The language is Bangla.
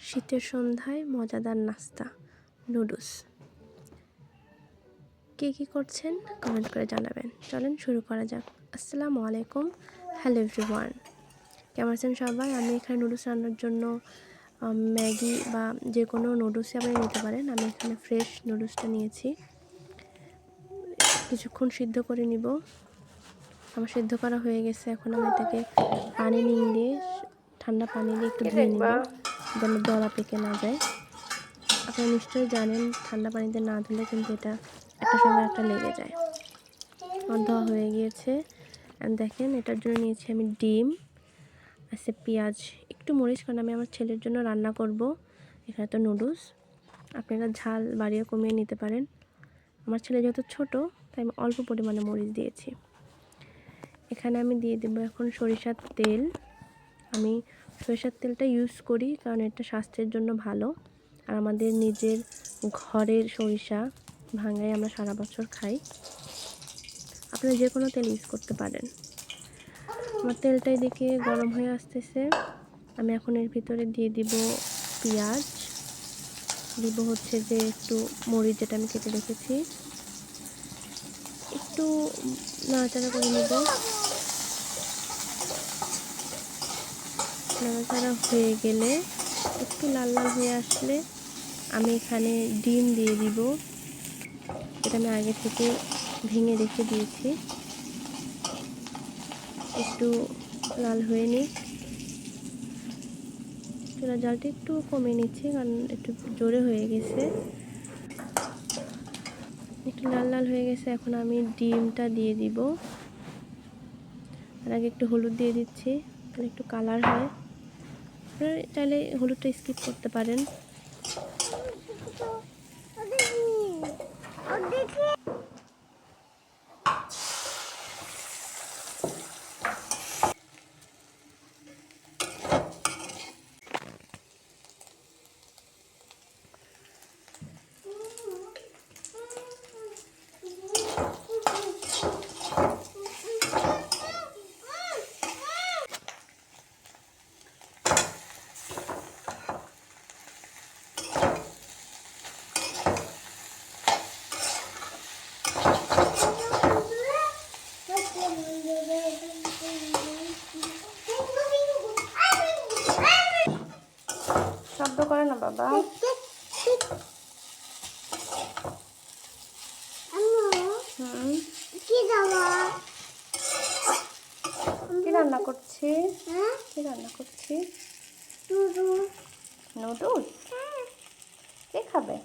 শীতের সন্ধ্যায় মজাদার নাস্তা নুডলস। কে কী করছেন কমেন্ট করে জানাবেন। চলেন শুরু করা যাক। আসসালামু আলাইকুম, হ্যালো এভরিওয়ান, কেমন আছেন সবাই? আমি এখানে নুডলস রান্নার জন্য ম্যাগি বা যে কোনো নুডলসই আপনি নিতে পারেন। আমি এখানে ফ্রেশ নুডলসটা নিয়েছি, কিছুক্ষণ সিদ্ধ করে নিব। আমার সিদ্ধ করা হয়ে গেছে। এখন আমি এটাকে পানি দিয়ে ঠান্ডা পানি দিয়ে একটু ধুয়ে নিব, যেন দলা পেকে না যায়। আপনারা নিশ্চয়ই জানেন ঠান্ডা পানিতে না ধুলে কিন্তু এটা একটার সঙ্গে একটা লেগে যায়। আমার ধোয়া হয়ে গিয়েছে। দেখেন, এটার জন্য নিয়েছি আমি ডিম, আছে পেঁয়াজ, একটু মরিচ, কারণ আমি আমার ছেলের জন্য রান্না করব। এখানে তো নুডলস, আপনারা ঝাল বাড়িয়ে কমিয়ে নিতে পারেন। আমার ছেলে যেহেতু ছোট, তাই আমি অল্প পরিমাণে মরিচ দিয়েছি। এখানে আমি দিয়ে দেব এখন সরিষার তেল। আমি সরিষার তেলটা ইউজ করি কারণ এটা স্বাস্থ্যের জন্য ভালো, আর আমাদের নিজের ঘরের সরিষা ভাঙায় আমরা সারা বছর খাই। আপনারা যে কোনো তেল ইউজ করতে পারেন। আমার তেলটা এদিকে গরম হয়ে আসতেছে। আমি এখন এর ভিতরে দিয়ে দিব পেঁয়াজ, দিব হচ্ছে যে একটু মরিচ যেটা আমি কেটে রেখেছি, একটু নাড়াচাড়া করে নেব। নাড়াচাড়া হয়ে গেলে একটু লাল লাল হয়ে আসলে আমি এখানে ডিম দিয়ে দিব, যেটা আমি আগে থেকে ভেঙে রেখে দিয়েছি। একটু লাল হয়ে নিক। চুলা জালটা একটু কমিয়ে নিচ্ছি কারণ একটু জোরে হয়ে গেছে। একটু লাল লাল হয়ে গেছে। এখন আমি ডিমটা দিয়ে দিব। তার আগে একটু হলুদ দিয়ে দিচ্ছি, তাহলে একটু কালার হয়। আপনারা চাইলে হলুদটা স্কিপ করতে পারেন। শব্দ করে না বাবা। কি রান্না করছি? কি রান্না করছি? নুডলস। কে খাবে?